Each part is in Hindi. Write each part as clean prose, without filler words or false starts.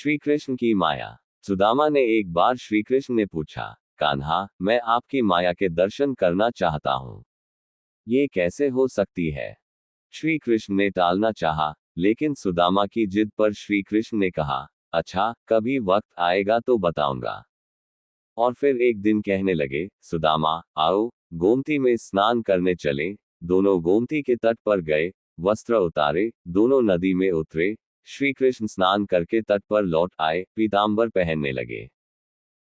श्री कृष्ण की माया। सुदामा ने एक बार श्री कृष्ण ने पूछा, कान्हा, मैं आपकी माया के दर्शन करना चाहता हूँ। ये कैसे हो सकती है? श्री कृष्ण ने टालना चाहा, लेकिन सुदामा की जिद पर श्री कृष्ण ने कहा, अच्छा, कभी वक्त आएगा तो बताऊंगा। और फिर एक दिन कहने लगे, सुदामा, आओ, गोमती में स्नान करने चलें। दोनों गोमती के तट पर गए, वस्त्र उतारे, दोनों नदी में उतरे। श्री कृष्ण स्नान करके तट पर लौट आए, पीतांबर पहनने लगे।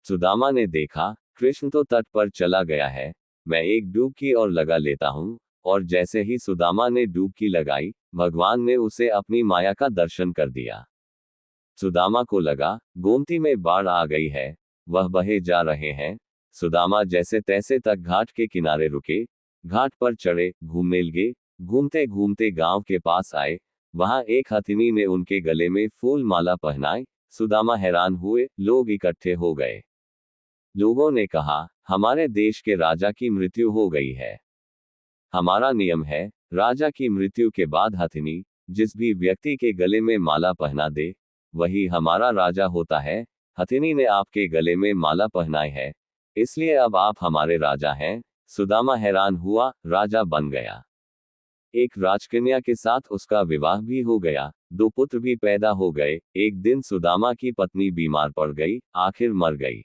सुदामा ने देखा, कृष्ण तो तट पर चला गया है, मैं एक डुबकी और लगा लेता हूँ। और जैसे ही सुदामा ने डुबकी लगाई, भगवान ने उसे अपनी माया का दर्शन कर दिया। सुदामा को लगा, गोमती में बाढ़ आ गई है, वह बहे जा रहे हैं। सुदामा जैसे तैसे तक घाट के किनारे रुके, घाट पर चढ़े, घूमने लगे। घूमते घूमते गांव के पास आए, वहां एक हथिनी ने उनके गले में फूल माला पहनाई। सुदामा हैरान हुए, लोग इकट्ठे हो गए। लोगों ने कहा, हमारे देश के राजा की मृत्यु हो गई है। हमारा नियम है, राजा की मृत्यु के बाद हथिनी जिस भी व्यक्ति के गले में माला पहना दे, वही हमारा राजा होता है। हथिनी ने आपके गले में माला पहनाई है, इसलिए अब आप हमारे राजा हैं। सुदामा हैरान हुआ, राजा बन गया। एक राजकन्या के साथ उसका विवाह भी हो गया, 2 पुत्र भी पैदा हो गए। एक दिन सुदामा की पत्नी बीमार पड़ गई, आखिर मर गई।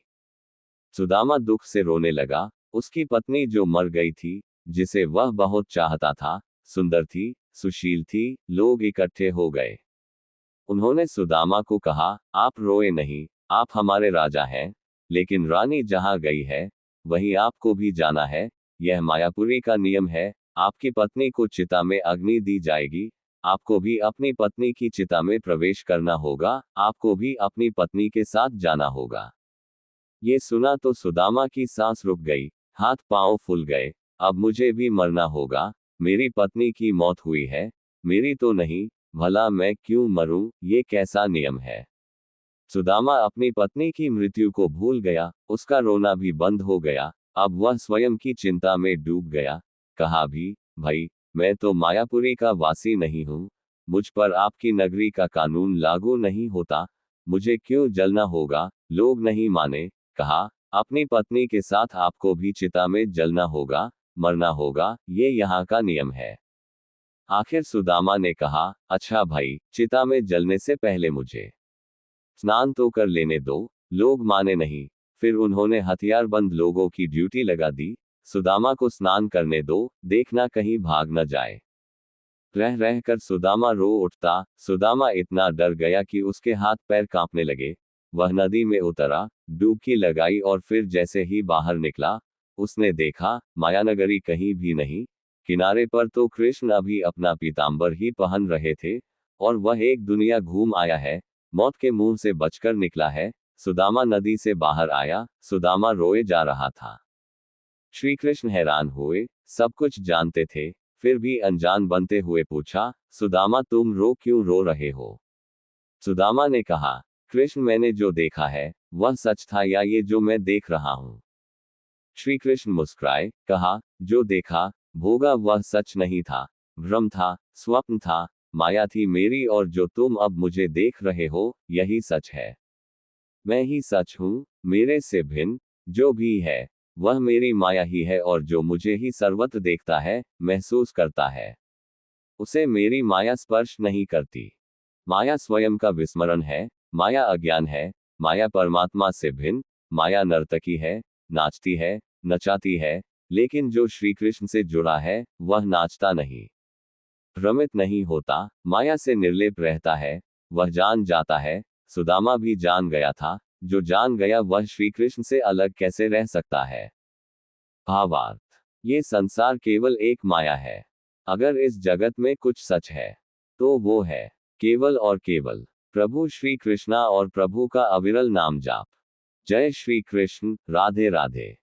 सुदामा दुख से रोने लगा। उसकी पत्नी जो मर गई थी, जिसे वह बहुत चाहता था, सुंदर थी, सुशील थी। लोग इकट्ठे हो गए। उन्होंने सुदामा को कहा, आप रोए नहीं, आप हमारे राजा हैं। लेकिन रानी जहां गई है, वहीं आपको भी जाना है। यह मायापुरी का नियम है। आपकी पत्नी को चिता में अग्नि दी जाएगी, आपको भी अपनी पत्नी की चिता में प्रवेश करना होगा, आपको भी अपनी पत्नी के साथ जाना होगा। ये सुना तो सुदामा की सांस रुक गई, हाथ पांव फूल गए। अब मुझे भी मरना होगा, मेरी पत्नी की मौत हुई है, मेरी तो नहीं, भला मैं क्यों मरूं, ये कैसा नियम है। सुदामा अपनी पत्नी की मृत्यु को भूल गया, उसका रोना भी बंद हो गया। अब वह स्वयं की चिंता में डूब गया। कहा भी, भाई, मैं तो मायापुरी का वासी नहीं हूं, मुझ पर आपकी नगरी का कानून लागू नहीं होता, मुझे क्यों जलना होगा। लोग नहीं माने। कहा, अपनी पत्नी के साथ आपको भी चिता में जलना होगा, मरना होगा, ये यहाँ का नियम है। आखिर सुदामा ने कहा, अच्छा भाई, चिता में जलने से पहले मुझे स्नान तो कर लेने दो। लोग माने नहीं। फिर उन्होंने हथियारबंद लोगों की ड्यूटी लगा दी, सुदामा को स्नान करने दो, देखना कहीं भाग न जाए। रह रहकर सुदामा रो उठता। सुदामा इतना डर गया कि उसके हाथ पैर कांपने लगे। वह नदी में उतरा, डुबकी लगाई और फिर जैसे ही बाहर निकला, उसने देखा, मायानगरी कहीं भी नहीं। किनारे पर तो कृष्ण अभी अपना पीतांबर ही पहन रहे थे, और वह एक दुनिया घूम आया है, मौत के मुंह से बचकर निकला है। सुदामा नदी से बाहर आया, सुदामा रोए जा रहा था। श्री कृष्ण हैरान हुए, सब कुछ जानते थे, फिर भी अनजान बनते हुए पूछा, सुदामा, तुम क्यों रो रहे हो? सुदामा ने कहा, कृष्ण, मैंने जो देखा है, वह सच था या ये जो मैं देख रहा हूं? श्री कृष्ण मुस्कुराए, कहा, जो देखा भोगा वह सच नहीं था, भ्रम था, स्वप्न था, माया थी मेरी, और जो तुम अब मुझे देख रहे हो, यही सच है। मैं ही सच हूं, मेरे से भिन्न जो भी है, वह मेरी माया ही है, और जो मुझे ही सर्वत्र देखता है, महसूस करता है, उसे मेरी माया स्पर्श नहीं करती। माया स्वयं का विस्मरण है, माया अज्ञान है, माया परमात्मा से भिन्न। माया नर्तकी है, नाचती है, नचाती है, लेकिन जो श्री कृष्ण से जुड़ा है, वह नाचता नहीं, भ्रमित नहीं होता, माया से निर्लेप रहता है, वह जान जाता है। सुदामा भी जान गया था, जो जान गया वह श्री कृष्ण से अलग कैसे रह सकता है। भावार्थ, ये संसार केवल एक माया है। अगर इस जगत में कुछ सच है, तो वो है केवल और केवल प्रभु श्री कृष्णा और प्रभु का अविरल नाम जाप। जय श्री कृष्ण, राधे राधे।